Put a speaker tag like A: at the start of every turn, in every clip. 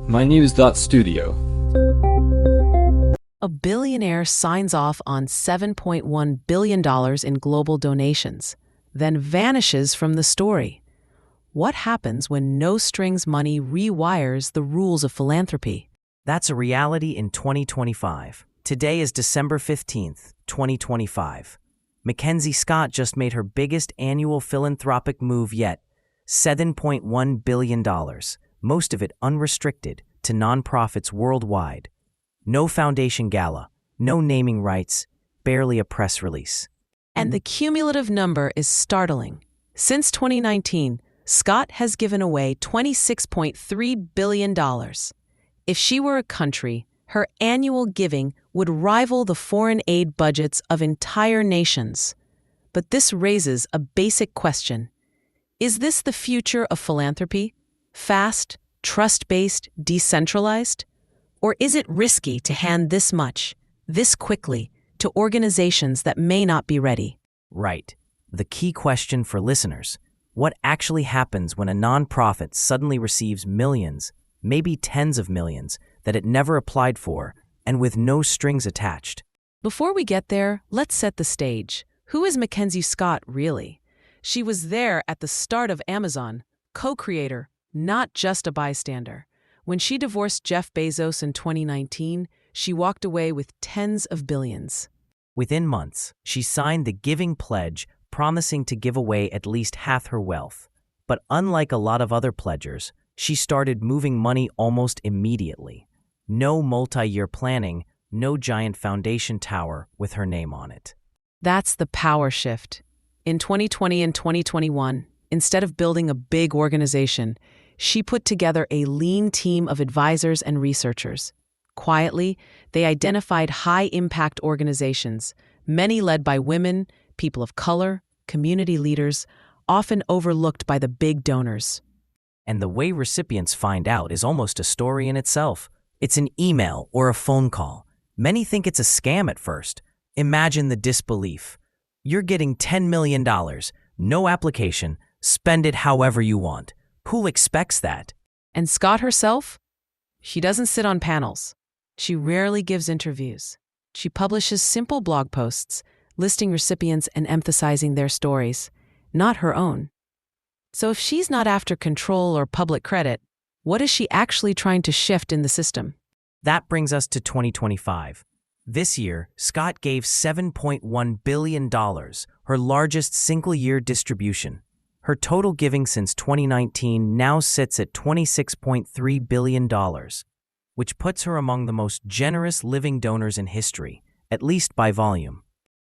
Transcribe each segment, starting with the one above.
A: mynews.studio.
B: A billionaire signs off on $7.1 billion in global donations, then vanishes from the story. What happens when no-strings money rewires the rules of philanthropy?
C: That's a reality in 2025. Today is December 15th, 2025. Mackenzie Scott just made her biggest annual philanthropic move yet, $7.1 billion, most of it unrestricted, to nonprofits worldwide. No foundation gala, no naming rights, barely a press release.
B: And the cumulative number is startling. Since 2019, Scott has given away $26.3 billion. If she were a country, her annual giving would rival the foreign aid budgets of entire nations. But this raises a basic question. Is this the future of philanthropy? Fast, trust-based, decentralized? Or is it risky to hand this much, this quickly, to organizations that may not be ready?
C: Right. The key question for listeners: what actually happens when a nonprofit suddenly receives millions, maybe tens of millions, that it never applied for, and with no strings attached?
B: Before we get there, let's set the stage. Who is Mackenzie Scott really? She was there at the start of Amazon, co-creator, not just a bystander. When she divorced Jeff Bezos in 2019, she walked away with tens of billions.
C: Within months, she signed the Giving Pledge, promising to give away at least half her wealth. But unlike a lot of other pledgers, she started moving money almost immediately. No multi-year planning, no giant foundation tower with her name on it.
B: That's the power shift. In 2020 and 2021, instead of building a big organization, she put together a lean team of advisors and researchers. Quietly, they identified high-impact organizations, many led by women, people of color, community leaders, often overlooked by the big donors.
C: And the way recipients find out is almost a story in itself. It's an email or a phone call. Many think it's a scam at first. Imagine the disbelief. You're getting $10 million, no application, spend it however you want. Who expects that?
B: And Scott herself? She doesn't sit on panels. She rarely gives interviews. She publishes simple blog posts, listing recipients and emphasizing their stories, not her own. So if she's not after control or public credit, what is she actually trying to shift in the system?
C: That brings us to 2025. This year, Scott gave $7.1 billion, her largest single-year distribution. Her total giving since 2019 now sits at $26.3 billion, which puts her among the most generous living donors in history, at least by volume.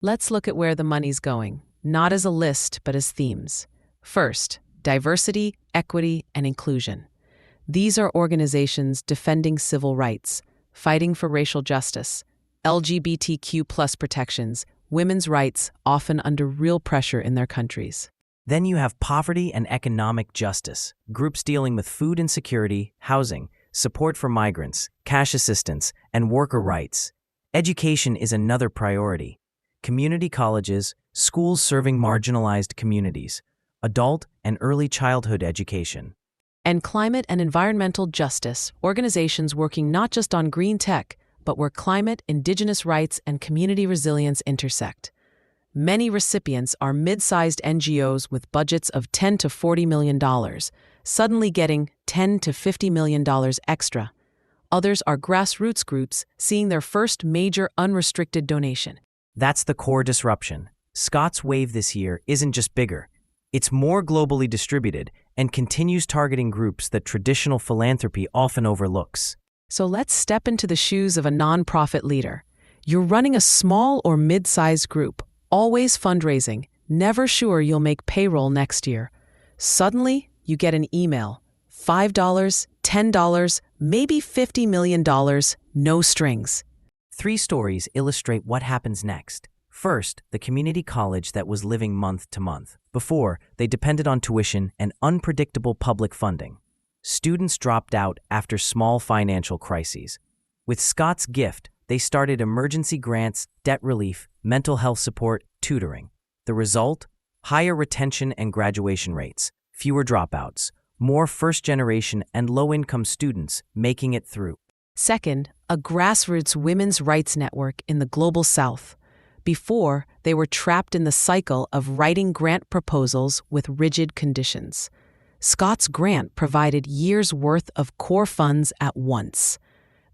B: Let's look at where the money's going, not as a list, but as themes. First, diversity, equity, and inclusion. These are organizations defending civil rights, fighting for racial justice, LGBTQ+ protections, women's rights, often under real pressure in their countries.
C: Then you have poverty and economic justice, groups dealing with food insecurity, housing, support for migrants, cash assistance, and worker rights. Education is another priority. Community colleges, schools serving marginalized communities, adult and early childhood education.
B: And climate and environmental justice, organizations working not just on green tech, but where climate, indigenous rights, and community resilience intersect. Many recipients are mid-sized NGOs with budgets of $10 to $40 million, suddenly getting $10 to $50 million extra. Others are grassroots groups seeing their first major unrestricted donation.
C: That's the core disruption. Scott's wave this year isn't just bigger. It's more globally distributed and continues targeting groups that traditional philanthropy often overlooks.
B: So let's step into the shoes of a nonprofit leader. You're running a small or mid-sized group, always fundraising, never sure you'll make payroll next year. Suddenly, you get an email. $5, $10, maybe $50 million, no strings.
C: 3 stories illustrate what happens next. First, the community college that was living month to month. Before, they depended on tuition and unpredictable public funding. Students dropped out after small financial crises. With Scott's gift, they started emergency grants, debt relief, mental health support, tutoring. The result? Higher retention and graduation rates, fewer dropouts, more first-generation and low-income students making it through.
B: Second, a grassroots women's rights network in the Global South. Before, they were trapped in the cycle of writing grant proposals with rigid conditions. Scott's grant provided years' worth of core funds at once.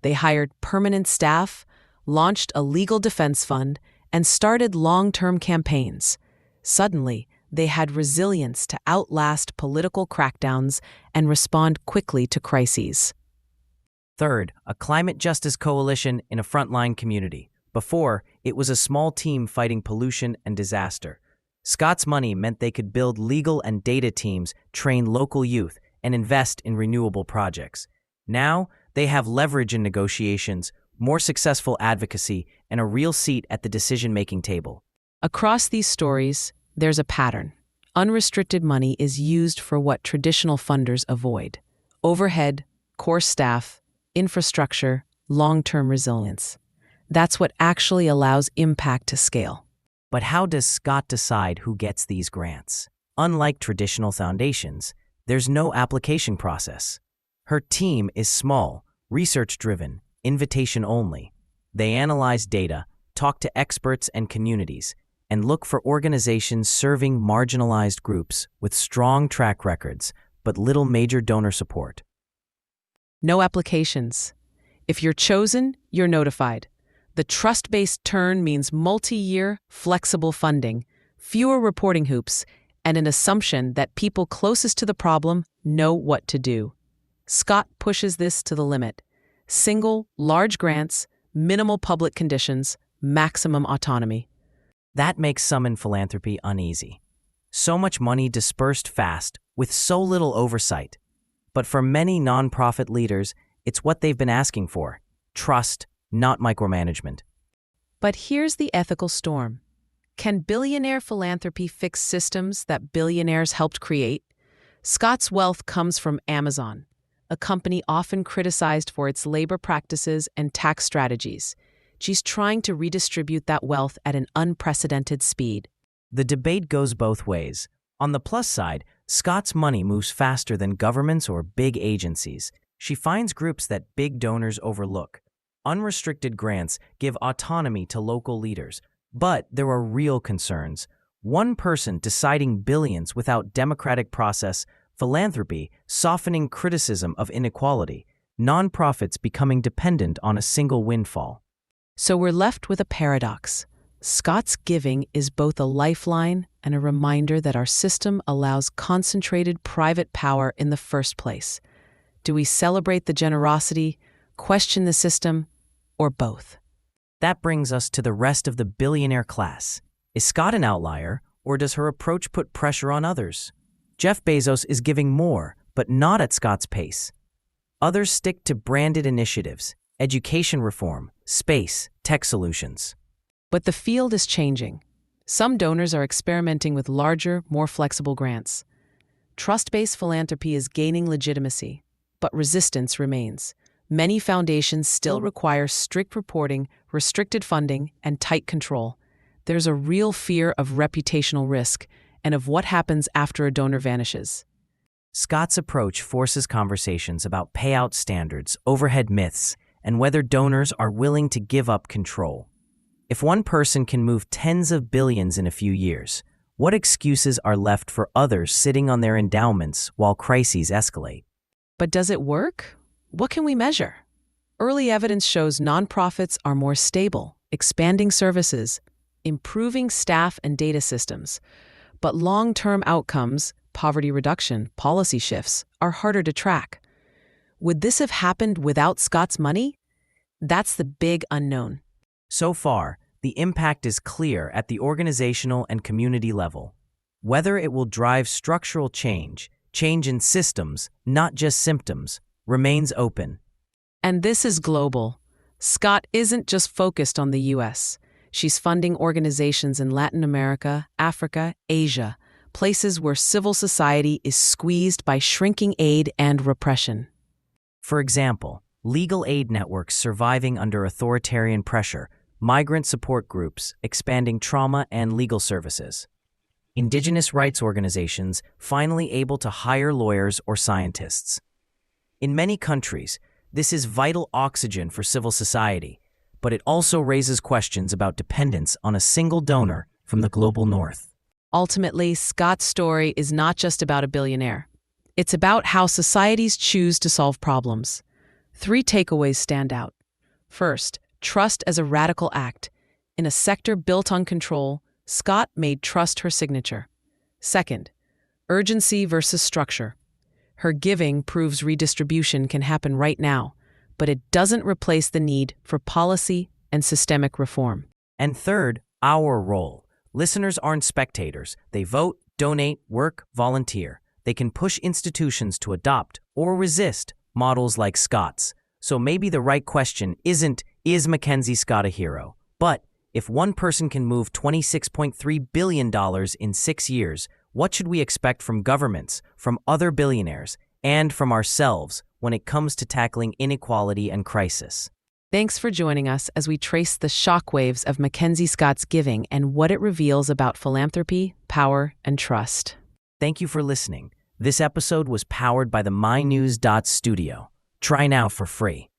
B: They hired permanent staff, launched a legal defense fund, and started long-term campaigns. Suddenly, they had resilience to outlast political crackdowns and respond quickly to crises.
C: Third, a climate justice coalition in a frontline community. Before, it was a small team fighting pollution and disaster. Scott's money meant they could build legal and data teams, train local youth, and invest in renewable projects. Now, they have leverage in negotiations, more successful advocacy, and a real seat at the decision-making table.
B: Across these stories, there's a pattern. Unrestricted money is used for what traditional funders avoid: overhead, core staff, infrastructure, long-term resilience. That's what actually allows impact to scale.
C: But how does Scott decide who gets these grants? Unlike traditional foundations, there's no application process. Her team is small, research-driven, invitation-only. They analyze data, talk to experts and communities, and look for organizations serving marginalized groups with strong track records but little major donor support.
B: No applications. If you're chosen, you're notified. The trust-based turn means multi-year, flexible funding, fewer reporting hoops, and an assumption that people closest to the problem know what to do. Scott pushes this to the limit. Single, large grants, minimal public conditions, maximum autonomy.
C: That makes some in philanthropy uneasy. So much money dispersed fast, with so little oversight. But for many nonprofit leaders, it's what they've been asking for: trust, not micromanagement.
B: But here's the ethical storm. Can billionaire philanthropy fix systems that billionaires helped create? Scott's wealth comes from Amazon, a company often criticized for its labor practices and tax strategies. She's trying to redistribute that wealth at an unprecedented speed.
C: The debate goes both ways. On the plus side, Scott's money moves faster than governments or big agencies. She finds groups that big donors overlook. Unrestricted grants give autonomy to local leaders, but there are real concerns. One person deciding billions without democratic process, philanthropy softening criticism of inequality, nonprofits becoming dependent on a single windfall.
B: So we're left with a paradox. Scott's giving is both a lifeline and a reminder that our system allows concentrated private power in the first place. Do we celebrate the generosity, question the system, or both?
C: That brings us to the rest of the billionaire class. Is Scott an outlier, or does her approach put pressure on others? Jeff Bezos is giving more, but not at Scott's pace. Others stick to branded initiatives, education reform, space, tech solutions.
B: But the field is changing. Some donors are experimenting with larger, more flexible grants. Trust-based philanthropy is gaining legitimacy, but resistance remains. Many foundations still require strict reporting, restricted funding, and tight control. There's a real fear of reputational risk and of what happens after a donor vanishes.
C: Scott's approach forces conversations about payout standards, overhead myths, and whether donors are willing to give up control. If one person can move tens of billions in a few years, what excuses are left for others sitting on their endowments while crises escalate?
B: But does it work? What can we measure? Early evidence shows nonprofits are more stable, expanding services, improving staff and data systems. But long-term outcomes, poverty reduction, policy shifts, are harder to track. Would this have happened without Scott's money? That's the big unknown.
C: So far, the impact is clear at the organizational and community level. Whether it will drive structural change in systems, not just symptoms, remains open.
B: And this is global. Scott isn't just focused on the U.S. She's funding organizations in Latin America, Africa, Asia, places where civil society is squeezed by shrinking aid and repression.
C: For example, legal aid networks surviving under authoritarian pressure, migrant support groups expanding trauma and legal services. Indigenous rights organizations finally able to hire lawyers or scientists. In many countries, this is vital oxygen for civil society, but it also raises questions about dependence on a single donor from the global north.
B: Ultimately, Scott's story is not just about a billionaire. It's about how societies choose to solve problems. 3 takeaways stand out. First, trust as a radical act. In a sector built on control, Scott made trust her signature. Second, urgency versus structure. Her giving proves redistribution can happen right now, but it doesn't replace the need for policy and systemic reform.
C: And third, our role. Listeners aren't spectators. They vote, donate, work, volunteer. They can push institutions to adopt or resist models like Scott's. So maybe the right question isn't, is Mackenzie Scott a hero? But if one person can move $26.3 billion in 6 years, what should we expect from governments, from other billionaires, and from ourselves when it comes to tackling inequality and crisis?
B: Thanks for joining us as we trace the shockwaves of Mackenzie Scott's giving and what it reveals about philanthropy, power, and trust.
C: Thank you for listening. This episode was powered by the mynews.studio. Try now for free.